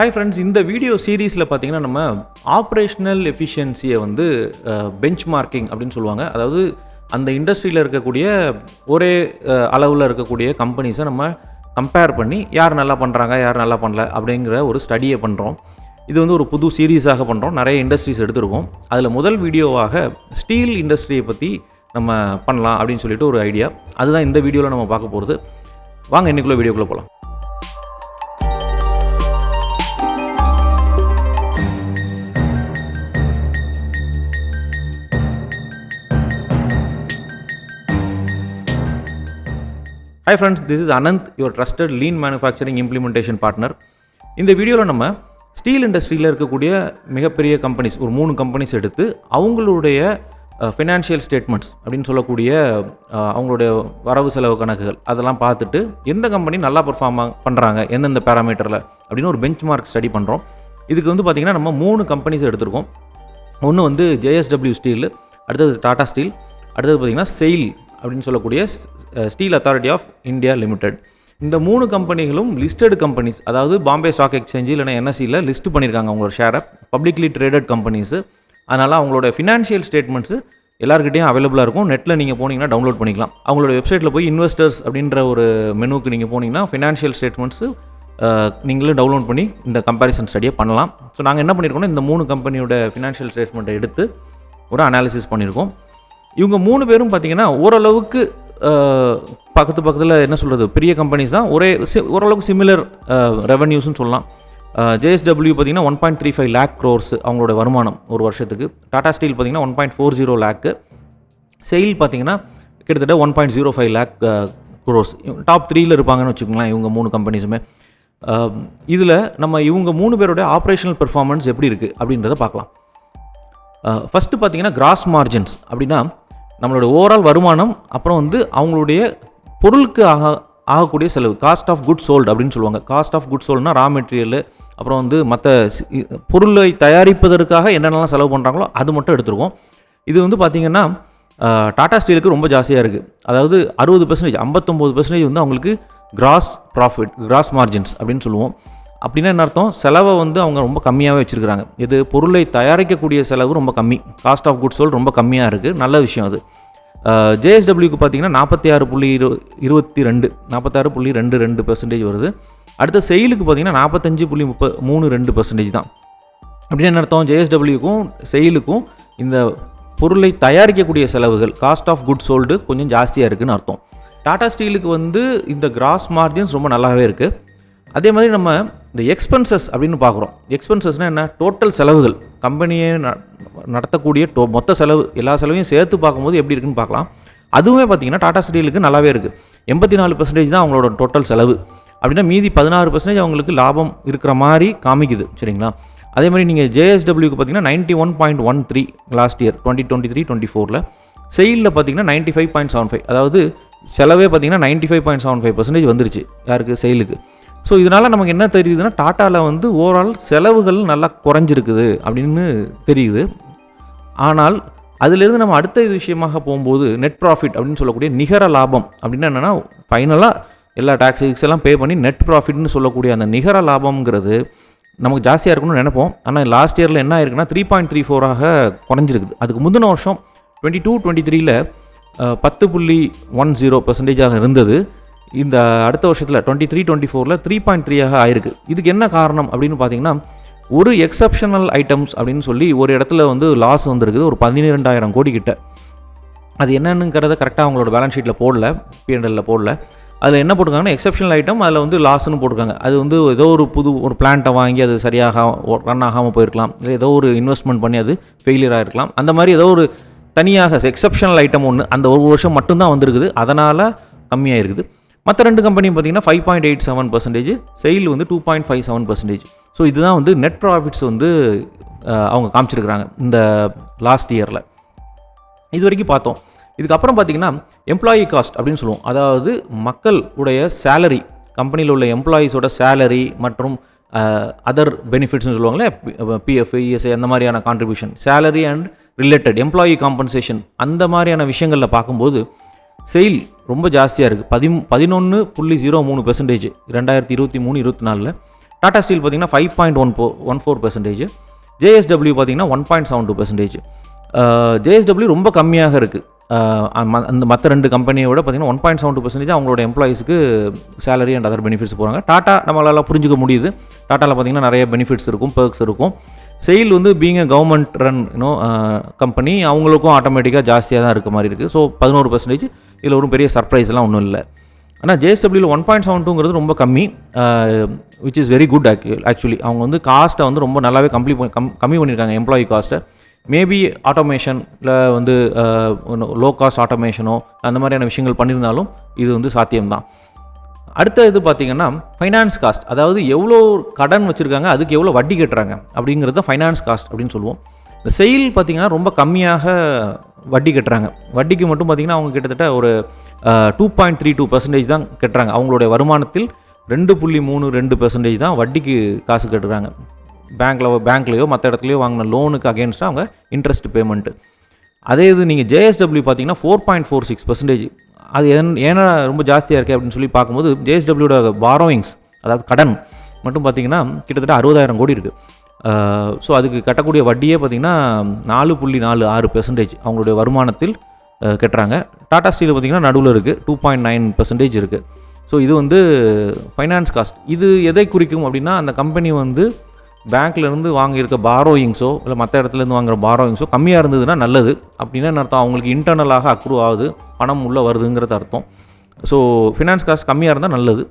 Hi friends, இந்த video சீரீஸில் பார்த்தீங்கன்னா நம்ம ஆப்ரேஷனல் எஃபிஷியன்சியை வந்து பெஞ்ச் மார்க்கிங் அப்படின்னு சொல்லுவாங்க. அதாவது அந்த இண்டஸ்ட்ரியில் இருக்கக்கூடிய ஒரே அளவில் இருக்கக்கூடிய கம்பெனிஸை நம்ம கம்பேர் பண்ணி யார் நல்லா பண்ணுறாங்க யார் நல்லா பண்ணல அப்படிங்கிற ஒரு ஸ்டடியை பண்ணுறோம். இது வந்து ஒரு புது சீரீஸாக பண்ணுறோம். நிறைய இண்டஸ்ட்ரீஸ் எடுத்திருக்கோம். அதில் முதல் வீடியோவாக ஸ்டீல் இண்டஸ்ட்ரியை பற்றி நம்ம பண்ணலாம் அப்படின்னு சொல்லிட்டு ஒரு ஐடியா. அதுதான் இந்த வீடியோவில் நம்ம பார்க்க போகிறது. வாங்க இன்றைக்குள்ளே வீடியோக்குள்ளே போகலாம். Hi friends, this is Ananth, your trusted lean manufacturing implementation partner. இந்த வீடியோவில் நம்ம ஸ்டீல் இண்டஸ்ட்ரியில் இருக்கக்கூடிய மிகப்பெரிய கம்பெனிஸ் ஒரு 3 கம்பெனிஸ் எடுத்து அவங்களுடைய ஃபினான்ஷியல் ஸ்டேட்மெண்ட்ஸ் அப்படின்னு சொல்லக்கூடிய அவங்களுடைய வரவு செலவு கணக்குகள் அதெல்லாம் பார்த்துட்டு எந்த கம்பெனி நல்லா பெர்ஃபார்ம் பண்ணுறாங்க எந்தெந்த பேராமீட்டரில் அப்படின்னு ஒரு பெஞ்ச் மார்க் ஸ்டடி பண்ணுறோம். இதுக்கு வந்து பார்த்திங்கன்னா நம்ம 3 கம்பெனிஸ் எடுத்திருக்கோம். ஒன்று வந்து JSW ஸ்டீல், அடுத்தது டாடா ஸ்டீல், அடுத்தது பார்த்திங்கன்னா செயில் அப்படின்னு சொல்லக்கூடிய Steel Authority of India Limited. இந்த 3 கம்பெனிகளும் லிஸ்டட் கம்பெனிஸ், அதாவது பாம்பே ஸ்டாக் எக்ஸ்சேஞ்சு இல்லைனா NSEயில் லிஸ்ட் பண்ணியிருக்காங்க அவங்களோட ஷேரை, பப்ளிக்லி ட்ரேடட் கம்பெனிஸு. அதனால் அவங்களோட ஃபினான்ஷியல் ஸ்டேட்மெண்ட்ஸு எல்லாருக்கிட்டையும் அவைலபிளாக இருக்கும். நெட்டில் நீங்கள் போனீங்கன்னா டவுன்லோட் பண்ணிக்கலாம். அவங்களோட வெப்சைட்டில் போய் இன்வெஸ்டர்ஸ் அப்படின்ற ஒரு மெனுவுக்கு நீங்கள் போனீங்கன்னா ஃபினான்ஷியல் ஸ்டேட்மெண்ட்ஸு நீங்களும் டவுன்லோட் பண்ணி இந்த கம்பேரிசன் ஸ்டடியை பண்ணலாம். ஸோ நாங்கள் என்ன பண்ணியிருக்கோம்னா இந்த 3 கம்பெனியோட ஃபினான்ஷியல் ஸ்டேட்மெண்ட்டை எடுத்து ஒரு அனாலிசிஸ் பண்ணியிருக்கோம். இவங்க 3 பேரும் பார்த்திங்கன்னா ஓரளவுக்கு பக்கத்தில் என்ன சொல்கிறது பெரிய கம்பெனிஸ் தான், ஓரளவுக்கு சிமிலர் ரெவன்யூஸ்னு சொல்லலாம். JSW பார்த்திங்கன்னா 1.35 lakh crores அவங்களோட வருமானம் ஒரு வருஷத்துக்கு. டாடா ஸ்டீல் பார்த்திங்கன்னா 1.40 lakh. செயில் பார்த்திங்கன்னா கிட்டத்தட்ட 1.05 lakh crores. டாப் 3ல் இருப்பாங்கன்னு வச்சுக்கோங்களேன் இவங்க 3 கம்பெனிஸுமே. இதில் நம்ம இவங்க 3 பேரோட ஆப்ரேஷனல் பெர்ஃபார்மன்ஸ் எப்படி இருக்குது அப்படின்றத பார்க்கலாம். ஃபஸ்ட்டு பார்த்தீங்கன்னா கிராஸ் மார்ஜின்ஸ் அப்படின்னா நம்மளோட ஓவரால் வருமானம், அப்புறம் வந்து அவங்களுடைய பொருளுக்கு ஆகக்கூடிய செலவு, காஸ்ட் ஆஃப் குட் சோல்டு அப்படின்னு சொல்லுவாங்க. காஸ்ட் ஆஃப் குட் சோல்டுனா ரா மெட்டீரியல், அப்புறம் வந்து மற்ற பொருளை தயாரிப்பதற்காக என்னென்னலாம் செலவு பண்ணுறாங்களோ அது மட்டும் எடுத்துருக்கோம். இது வந்து பார்த்திங்கன்னா டாடா ஸ்டீலுக்கு ரொம்ப ஜாஸ்தியாக இருக்குது. அதாவது 60%, 59% வந்து அவங்களுக்கு கிராஸ் ப்ராஃபிட், கிராஸ் மார்ஜின்ஸ் அப்படின்னு சொல்லுவோம். அப்படின்னா என்ன அர்த்தம்? செலவை வந்து அவங்க ரொம்ப கம்மியாகவே வச்சுருக்கிறாங்க. இது பொருளை தயாரிக்கக்கூடிய செலவு ரொம்ப கம்மி, காஸ்ட் ஆஃப் குட்ஸ் சோல்டு ரொம்ப கம்மியாக இருக்குது. நல்ல விஷயம் அது. JSWக்கு பார்த்தீங்கன்னா 46.22% வருது. அடுத்த செயிலுக்கு பார்த்தீங்கன்னா 45.32% தான். அப்படின்னு என்ன அர்த்தம்? JSWக்கும் செயிலுக்கும் இந்த பொருளை தயாரிக்கக்கூடிய செலவுகள், காஸ்ட் ஆஃப் குட்ஸ் சோல்டு கொஞ்சம் ஜாஸ்தியாக இருக்குதுன்னு அர்த்தம். டாடா ஸ்டீலுக்கு வந்து இந்த கிராஸ் மார்ஜின்ஸ் ரொம்ப நல்லாவே இருக்குது. அதே மாதிரி நம்ம இந்த எக்ஸ்பென்சஸ் அப்படின்னு பார்க்குறோம். எக்ஸ்பென்சஸ்னால் என்ன? டோட்டல் செலவுகள், கம்பெனியை நடத்தக்கூடிய மொத்த செலவு, எல்லா செலவையும் சேர்த்து பார்க்கும்போது எப்படி இருக்குன்னு பார்க்கலாம். அதுவுமே பார்த்திங்கன்னா டாடா ஸ்டீலுக்கு நல்லாவே இருக்குது. 84% தான் அவங்களோட டோட்டல் செலவு. அப்படின்னா மீதி 16% அவங்களுக்கு லாபம் இருக்கிற மாதிரி காமிக்குது. சரிங்களா? அதே மாதிரி நீங்கள் JSWக்கு பார்த்தீங்கன்னா 91.13 லாஸ்ட் இயர் 2023-24. செயிலில் பார்த்தீங்கன்னா 95.75, அதாவது செலவே பார்த்தீங்கன்னா 95.75% வந்துருச்சு யாருக்கு? செயிலுக்கு. ஸோ இதனால் நமக்கு என்ன தெரியுதுன்னா டாட்டாவில் வந்து ஓவரால் செலவுகள் நல்லா குறைஞ்சிருக்குது அப்படின்னு தெரியுது. ஆனால் அதிலிருந்து நம்ம அடுத்த விஷயமாக போகும்போது நெட் ப்ராஃபிட் அப்படின்னு சொல்லக்கூடிய நிகர லாபம் அப்படின்னா என்னென்னா, ஃபைனலாக எல்லா டாக்ஸிக்ஸ் எல்லாம் பே பண்ணி நெட் ப்ராஃபிட்னு சொல்லக்கூடிய அந்த நிகர லாபம்ங்கிறது நமக்கு ஜாஸ்தியாக இருக்கணும்னு நினைப்போம். ஆனால் லாஸ்ட் இயரில் என்ன ஆயிருக்குன்னா 3.34ஆக குறைஞ்சிருக்குது. அதுக்கு முந்தின வருஷம் 22-23ல் 10.10% இருந்தது. இந்த அடுத்த வருஷத்தில் 23-24ல் 3.3ஆக ஆயிருக்கு. இதுக்கு என்ன காரணம் அப்படின்னு பார்த்தீங்கன்னா, ஒரு எக்ஸப்ஷனல் ஐட்டம்ஸ் அப்படின்னு சொல்லி ஒரு இடத்துல வந்து லாஸ் வந்துருக்குது, ஒரு 12,000 கோடி கிட்ட. அது என்னன்னுங்கிறத கரெக்டாக அவங்களோட பேலன்ஸ் ஷீட்டில் போடல, P&Lல போடல. அதில் என்ன போட்டிருக்காங்கன்னா எக்ஸப்ஷனல் ஐட்டம், அதில் வந்து லாஸ்ன்னு போட்டிருக்காங்க. அது வந்து ஏதோ ஒரு பிளான்ட்டை வாங்கி அது சரியாக ரன் ஆகாமல் போயிருக்கலாம், இல்லை ஏதோ ஒரு இன்வெஸ்ட்மெண்ட் பண்ணி அது ஃபெயிலியர் ஆகிருக்கலாம். அந்த மாதிரி ஏதோ ஒரு தனியாக எக்ஸப்ஷனல் ஐட்டம் ஒன்று அந்த ஒரு வருஷம் மட்டும்தான் வந்திருக்குது, அதனால் கம்மியாக இருக்குது. மற்ற 2 கம்பெனியும் பார்த்தீங்கன்னா 5.87%, செயில் வந்து 2.57%. ஸோ இதுதான் வந்து நெட் ப்ராஃபிட்ஸ் வந்து அவங்க காமிச்சிருக்கிறாங்க இந்த லாஸ்ட் இயரில். இது வரைக்கும் பார்த்தோம். இதுக்கப்புறம் பார்த்தீங்கன்னா எம்ப்ளாயி காஸ்ட் அப்படின்னு சொல்லுவோம். அதாவது மக்களுடைய சேலரி, கம்பெனியில் உள்ள எம்ப்ளாயீஸோட சேலரி மற்றும் அதர் பெனிஃபிட்ஸ்னு சொல்லுவாங்களே, PF, ESI அந்த மாதிரியான contribution, salary and related employee compensation, அந்த மாதிரியான விஷயங்களில் பார்க்கும்போது செயில் ரொம்ப ஜாஸ்தியாக இருக்குது. 11.03% 2023-24. டாடா ஸ்டீல் பார்த்தீங்கன்னா 5.14%, JSW பார்த்தீங்கன்னா 1.72%. JSW ரொம்ப கம்மியாக இருக்குது. அந்த மற்ற 2 கம்பெனியை விட பார்த்தீங்கன்னா 1.72% அவங்களோட எம்ப்ளாயீஸ்க்கு சேலரி அண்ட் அதர் பெனிஃபிட்ஸ் போகிறாங்க. டாட்டா நம்மளால் புரிஞ்சுக்க முடியுது. டாட்டாவில் பார்த்தீங்கன்னா நிறைய பெனிஃபிட்ஸ் இருக்கும், பெர்க்ஸ் இருக்கும். செயில் வந்து being a government run company, அவங்களுக்கும் ஆட்டோமேட்டிக்காக ஜாஸ்தியாக தான் இருக்க மாதிரி இருக்குது. ஸோ 11%, இதில் ஒரு பெரிய சர்ப்ரைஸ்லாம் ஒன்றும் இல்லை. ஆனால் JSWல 1.72ங்கிறது ரொம்ப கம்மி, which is very good. Actually அவங்க வந்து காஸ்ட்டை வந்து ரொம்ப நல்லாவே கம்மி பண்ணியிருக்காங்க, எம்ப்ளாயி காஸ்ட்டை. மேபி ஆட்டோமேஷனில் வந்து லோ காஸ்ட் ஆட்டோமேஷனோ அந்த மாதிரியான விஷயங்கள் பண்ணியிருந்தாலும் இது வந்து சாத்தியம்தான். அடுத்த இது பார்த்திங்கன்னா ஃபைனான்ஸ் காஸ்ட், அதாவது எவ்வளோ கடன் வச்சுருக்காங்க, அதுக்கு எவ்வளோ வட்டி கட்டுறாங்க அப்படிங்கிறது ஃபைனான்ஸ் காஸ்ட் அப்படின்னு சொல்லுவோம். இந்த செயில் பார்த்திங்கன்னா ரொம்ப கம்மியாக வட்டி கட்டுறாங்க. வட்டிக்கு மட்டும் பார்த்திங்கன்னா அவங்க கிட்டத்தட்ட ஒரு 2.32% தான் கட்டுறாங்க. அவங்களுடைய வருமானத்தில் 2.32% தான் வட்டிக்கு காசு கட்டுறாங்க. பேங்க்லேயோ மற்ற இடத்துலையோ வாங்கின லோனுக்கு அகேன்ஸ்டாக அவங்க இன்ட்ரெஸ்ட் பேமெண்ட்டு. அதே இது நீங்கள் JSW பார்த்தீங்கன்னா 4.46%. அது ஏன்னா ரொம்ப ஜாஸ்தியாக இருக்குது அப்படின்னு சொல்லி பார்க்கும்போது JSWட பாரோயிங்ஸ், அதாவது கடன் மட்டும் பார்த்திங்கன்னா கிட்டத்தட்ட 60,000 கோடி இருக்குது. ஸோ அதுக்கு கட்டக்கூடிய வட்டியே பார்த்திங்கன்னா 4.46% அவங்களுடைய வருமானத்தில் கட்டுறாங்க. டாடா ஸ்டீல் பார்த்திங்கன்னா நடுவில் இருக்குது, 2.9% இருக்குது. ஸோ இது வந்து ஃபைனான்ஸ் காஸ்ட். இது எதை குறிக்கும் அப்படின்னா, அந்த கம்பெனி வந்து பேங்க்லேருந்து வாங்கியிருக்க பாரோயிங்ஸோ இல்லை மற்ற இடத்துலேருந்து வாங்குகிற பாரோயிங்ஸோ கம்மியாக இருந்ததுன்னா நல்லது. அப்படின்னா என்ன அர்த்தம், அவங்களுக்கு இன்டர்னலாக அக்ரூவ் ஆகுது, பணம் உள்ளே வருதுங்கிறது அர்த்தம். ஸோ ஃபினான்ஸ் காஸ்ட் கம்மியாக இருந்தால் நல்லது.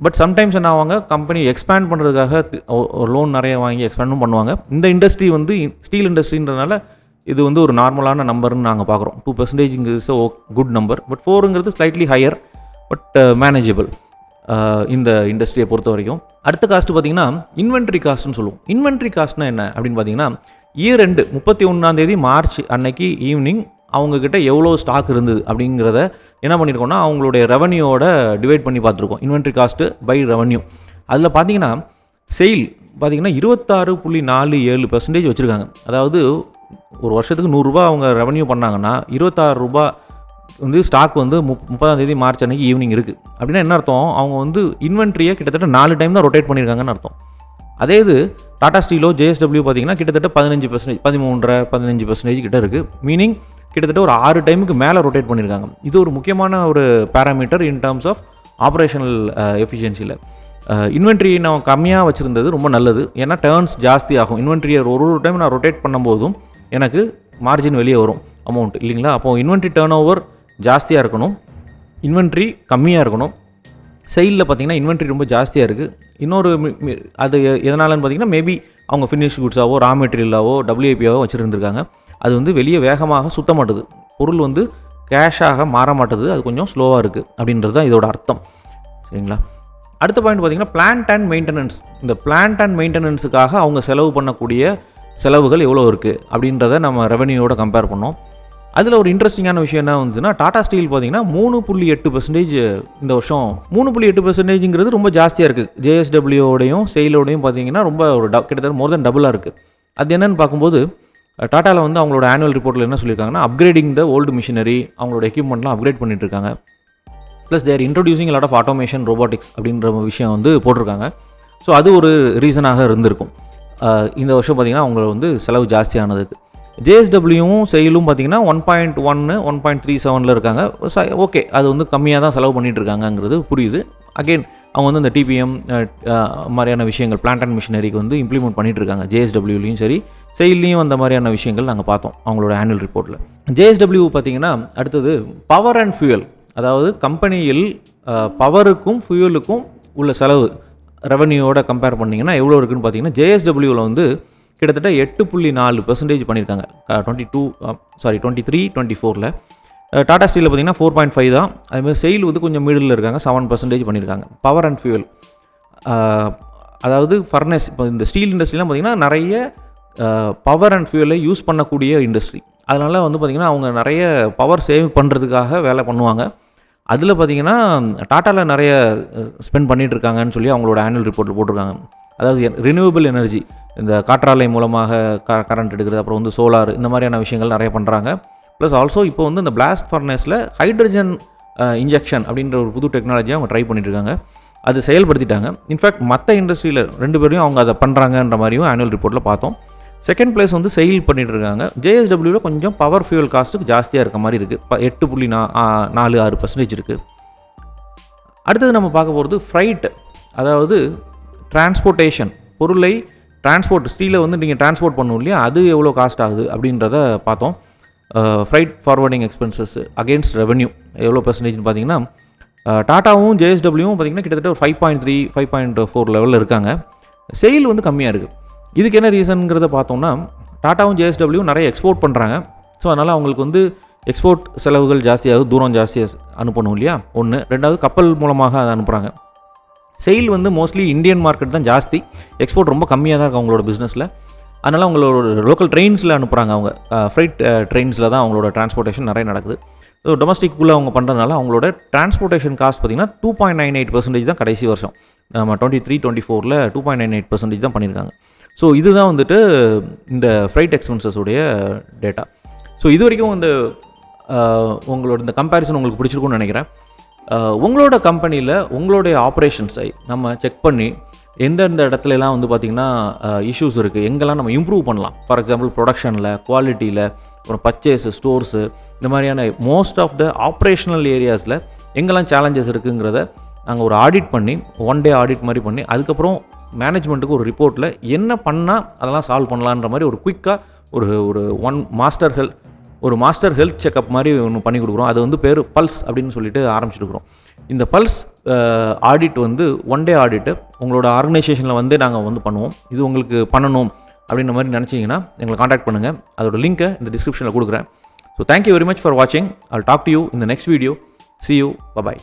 பட் சம்டைம்ஸ் என்ன ஆவாங்க, கம்பெனி எக்ஸ்பேண்ட் பண்ணுறதுக்காக லோன் நிறைய வாங்கி எக்ஸ்பேண்டும் பண்ணுவாங்க. இந்த இண்டஸ்ட்ரி வந்து ஸ்டீல் இண்டஸ்ட்ரின்றதுனால இது வந்து ஒரு நார்மலான நம்பர்னு நாங்கள் பார்க்குறோம். 2% is a good number. But 4ங்கிறது ஸ்லைட்லி ஹையர், பட் மேனேஜபிள் இந்த இண்டஸ்ட்ரியை பொறுத்த வரைக்கும். அடுத்த காஸ்ட்டு பார்த்திங்கன்னா இன்வென்ட்ரி காஸ்ட்னு சொல்லுவோம். இன்வென்ட்ரி காஸ்ட்னா என்ன அப்படின்னு பார்த்தீங்கன்னா, இயர் எண்டு 31 மார்ச் அன்னைக்கு ஈவினிங் அவங்கக்கிட்ட எவ்வளோ ஸ்டாக் இருந்தது அப்படிங்கிறத என்ன பண்ணியிருக்கோம்னா, அவங்களுடைய ரெவன்யூவோட டிவைட் பண்ணி பார்த்துருக்கோம். Inventory cost by revenue. அதில் பார்த்தீங்கன்னா செயில் பார்த்திங்கன்னா 26.47% வச்சுருக்காங்க. அதாவது ஒரு வருஷத்துக்கு 100 ரூபா அவங்க ரெவன்யூ பண்ணாங்கன்னா 26 ரூபா வந்து ஸ்டாக் வந்து 30 மார்ச் அன்னைக்கு ஈவினிங் இருக்குது. அப்படின்னா என்ன அர்த்தம், அவங்க வந்து இன்வென்ட்ரியை கிட்டத்தட்ட 4 டைம் தான் ரொட்டேட் பண்ணியிருக்காங்கன்னு அர்த்தம். அதே இது டாடா ஸ்டீலோ JSW பார்த்திங்கன்னா கிட்டத்தட்ட 15%, 13.5-15% கிட்ட இருக்குது. மீனிங் கிட்டத்தட்ட ஒரு 6 டைமுக்கு மேலே ரொட்டேட் பண்ணியிருக்காங்க. இது ஒரு முக்கியமான ஒரு parameter in terms of operational எஃபிஷியன்சியில். இன்வென்ட்ரி நான் கம்மியாக வச்சுருந்தது ரொம்ப நல்லது. ஏன்னா டேர்ன்ஸ் ஜாஸ்தி ஆகும். இன்வென்ட்ரியை ஒரு டைம் நான் ரொட்டேட் பண்ணும்போதும் எனக்கு மார்ஜின் வெளியே வரும் அமௌண்ட் இல்லைங்களா. அப்போது இன்வென்ட்ரி டர்ன் ஓவர் ஜாஸ்தியாக இருக்கணும், இன்வென்ட்ரி கம்மியாக இருக்கணும். செயிலில் பார்த்திங்கன்னா இன்வென்ட்ரி ரொம்ப ஜாஸ்தியாக இருக்குது. இன்னொரு அது எதனாலன்னு பார்த்திங்கன்னா, மேபி அவங்க ஃபினிஷ் குட்ஸாவோ ரா மெட்டீரியலாவோ WIP-ஆவோ வச்சுருந்துருக்காங்க. அது வந்து வெளியே வேகமாக சுத்த மாட்டுது, பொருள் வந்து கேஷாக மாற மாட்டுது, அது கொஞ்சம் ஸ்லோவாக இருக்குது அப்படின்றது தான் இதோட அர்த்தம். சரிங்களா. அடுத்த பாயிண்ட் பார்த்திங்கன்னா பிளான்ட் அண்ட் மெயின்டெனன்ஸ். இந்த பிளான்ட் அண்ட் மெயின்டெனன்ஸுக்காக அவங்க செலவு பண்ணக்கூடிய செலவுகள் எவ்வளோ இருக்குது அப்படின்றத நம்ம ரெவன்யூவோட கம்பேர் பண்ணோம். அதில் ஒரு இன்ட்ரெஸ்டிங்கான விஷயம் என்ன வந்துச்சுன்னா, டாடா ஸ்டீல் பார்த்திங்கன்னா 3.8% இந்த வருஷம். 3.8%ங்கிறது ரொம்ப ஜாஸ்தியாக இருக்குது. JSWயோடையும் செயிலோடையும் பார்த்திங்கன்னா ரொம்ப ஒரு கிட்டத்தட்ட மோர் தென் டபுளாக இருக்குது. அது என்னென்னு பார்க்கும்போது, டாட்டாவில் வந்து அவங்களோட ஆனுவல் ரிப்போர்ட்டில் என்ன சொல்லியிருக்காங்கன்னா, அப்கிரேடிங் த ஓல்டு மிஷினரி, அவங்களோட எக்யூப்மெண்ட்லாம் அப்கிரேட் பண்ணிட்டு இருக்காங்க. Plus they're introducing lot of automation, robotics அப்படின்ற விஷயம் வந்து போட்டிருக்காங்க. ஸோ அது ஒரு ரீசனாக இருந்திருக்கும் இந்த வருஷம் பார்த்திங்கன்னா அவங்க வந்து செலவு ஜாஸ்தியானதுக்கு. JSWவும் செயிலும் பார்த்திங்கன்னா 1.1, 1.37 இருக்காங்க. ஓகே, அது வந்து கம்மியாக தான் செலவு பண்ணிகிட்டு இருக்காங்கங்கிறது புரியுது. அகெயின் அவங்க வந்து இந்த TPM மாதிரியான விஷயங்கள் பிளான்ட் அண்ட் மிஷினரிக்கு வந்து இம்ப்ளிமெண்ட் பண்ணிகிட்டு இருக்காங்க. JSWலையும் சரி செயிலையும் அந்த மாதிரியான விஷயங்கள் நாங்கள் பார்த்தோம் அவங்களோட ஆனுவல் ரிப்போர்ட்டில். JSW பார்த்திங்கன்னா அடுத்தது பவர் அண்ட் ஃபியூயல், அதாவது கம்பெனியில் பவருக்கும் ஃபியூயலுக்கும் உள்ள செலவு ரெவன்யூவோட கம்பேர் பண்ணிங்கன்னா எவ்வளோ இருக்குதுன்னு பார்த்தீங்கன்னா, JSWவில் வந்து கிட்டத்தட்ட 8.4% பண்ணியிருக்காங்க 23-24. டாடா ஸ்டீலில் பார்த்தீங்கன்னா 4.5 தான். அதுமாதிரி செயில் வந்து கொஞ்சம் மிடில் இருக்காங்க, 7% பண்ணியிருக்காங்க. பவர் அண்ட் ஃபியூயல், அதாவது ஃபர்னஸ். இப்போ இந்த ஸ்டீல் இண்டஸ்ட்ரிலாம் பார்த்திங்கன்னா நிறைய பவர் அண்ட் ஃபியூயலை யூஸ் பண்ணக்கூடிய இண்டஸ்ட்ரி. அதனால் வந்து பார்த்திங்கன்னா அவங்க நிறைய பவர் சேவ் பண்ணுறதுக்காக வேலை பண்ணுவாங்க. அதில் பார்த்திங்கன்னா டாட்டாவில் நிறைய ஸ்பெண்ட் பண்ணிகிட்டு இருக்காங்கன்னு சொல்லி அவங்களோட ஆனுவல் ரிப்போர்ட்டில் போட்டிருக்காங்க. அதாவது ரினியூவபிள் எனர்ஜி, இந்த காற்றாலை மூலமாக கரண்ட் எடுக்கிறது, அப்புறம் வந்து சோலார், இந்த மாதிரியான விஷயங்கள் நிறைய பண்ணுறாங்க. ப்ளஸ் ஆல்சோ இப்போ வந்து இந்த பிளாஸ்ட் ஃபர்னஸில் ஹைட்ரஜன் இன்ஜெக்ஷன் அப்படின்ற ஒரு புது டெக்னாலஜியை அவங்க ட்ரை பண்ணிட்டுருக்காங்க. அது செயல்படுத்திட்டாங்க. இன்ஃபேக்ட் மற்ற இண்டஸ்ட்ரியில் 2 பேரையும் அவங்க அதை பண்ணுறாங்கன்ற மாதிரியும் ஆனுவல் ரிப்போர்ட்டில் பார்த்தோம். செகண்ட் பிளேஸ் வந்து செயில் பண்ணிட்டு இருக்காங்க. JSWவில் கொஞ்சம் பவர் ஃபியூல் காஸ்ட்டுக்கு ஜாஸ்தியாக இருக்க மாதிரி இருக்குது. 8.46% இருக்குது. அடுத்தது நம்ம பார்க்க போகிறது ஃப்ரைட், அதாவது டிரான்ஸ்போர்ட்டேஷன், பொருளை டிரான்ஸ்போர்ட், ஸ்டீலை வந்து நீங்கள் டிரான்ஸ்போர்ட் பண்ணணும் இல்லையா, அது எவ்வளோ காஸ்ட் ஆகுது அப்படின்றத பார்த்தோம். Fried forwarding expenses against revenue எவ்வளோ பெர்சன்டேஜ்னு பார்த்தீங்கன்னா, டாட்டாவும் JSWவும் பார்த்தீங்கன்னா கிட்டத்தட்ட ஒரு 5.3 5.4 லெவலில் இருக்காங்க. செயில் வந்து கம்மியாக இருக்குது. இதுக்கு என்ன ரீசனுங்கிறத பார்த்தோம்னா, டாட்டாவும் JSWவும் நிறைய எக்ஸ்போர்ட் பண்ணுறாங்க. ஸோ அதனால் அவங்களுக்கு வந்து எக்ஸ்போர்ட் செலவுகள் ஜாஸ்தியாகுது, தூரம் ஜாஸ்தியாக அனுப்பணும் இல்லையா, ஒன்று. ரெண்டாவது கப்பல் மூலமாக அதை அனுப்புகிறாங்க. செயில் வந்து மோஸ்ட்லி இந்தியன் மார்க்கெட் தான் ஜாஸ்தி, எக்ஸ்போர்ட் ரொம்ப கம்மியாக தான் இருக்குது அவங்களோட பிஸ்னஸில். அதனால் அவங்களோட லோக்கல் ட்ரெயின்ஸில் அனுப்புகிறாங்க. அவங்க ஃப்ரைட் ட்ரெயின்ஸில் தான் அவங்களோட டிரான்ஸ்போர்ட்டேஷன் நிறைய நடக்குது. ஸோ டொமஸ்டிக்குள்ளே அவங்க பண்ணுறதுனால அவங்களோட டிரான்ஸ்போர்ட்டேஷன் காஸ்ட் பார்த்திங்கன்னா 2.98% தான் கடைசி வருஷம். நம்ம 23-24 2.98% தான் பண்ணியிருக்காங்க. ஸோ இதுதான் வந்துட்டு இந்த ஃப்ரைட் எக்ஸ்பென்சஸோடைய டேட்டா. ஸோ இது வரைக்கும் இந்த உங்களோட இந்த கம்பேரிசன் உங்களுக்கு பிடிச்சிருக்குன்னு நினைக்கிறேன். உங்களோட கம்பெனியில் உங்களுடைய ஆப்ரேஷன்ஸை நம்ம செக் பண்ணி எந்தெந்த இடத்துலலாம் வந்து பார்த்திங்கன்னா இஷ்யூஸ் இருக்குது, எங்கெல்லாம் நம்ம இம்ப்ரூவ் பண்ணலாம். ஃபார் எக்ஸாம்பிள் ப்ரொடக்ஷனில், குவாலிட்டியில், அப்புறம் பர்ச்சேஸு, ஸ்டோர்ஸு, இந்த மாதிரியான மோஸ்ட் ஆஃப் த ஆப்ரேஷனல் ஏரியாஸில் எங்கெல்லாம் சேலஞ்சஸ் இருக்குங்கிறத நாங்கள் ஒரு ஆடிட் பண்ணி, 1 day ஆடிட் மாதிரி பண்ணி, அதுக்கப்புறம் மேனேஜ்மெண்ட்டுக்கு ஒரு ரிப்போர்ட்டில் என்ன பண்ணால் அதெல்லாம் சால்வ் பண்ணலான்ற மாதிரி ஒரு குயிக்காக ஒரு மாஸ்டர் ஹெல்த் செக்அப் மாதிரி ஒன்று பண்ணி கொடுக்குறோம். அது வந்து பேர் பல்ஸ் அப்படின்னு சொல்லிட்டு ஆரம்பிச்சுருக்குறோம். இந்த பல்ஸ் ஆடிட் வந்து 1 day ஆடிட்டு உங்களோட ஆர்கனைசேஷனில் வந்து நாங்கள் வந்து பண்ணுவோம். இது உங்களுக்கு பண்ணணும் அப்படின்ற மாதிரி நினச்சிங்கன்னா எங்களை காண்டாக்ட் பண்ணுங்கள். அதோட லிங்க்கை இந்த டிஸ்கிரிப்ஷனில் கொடுக்குறேன். So thank you very much for வாட்சிங். I'll talk to you in the next video. See you. Bye-bye.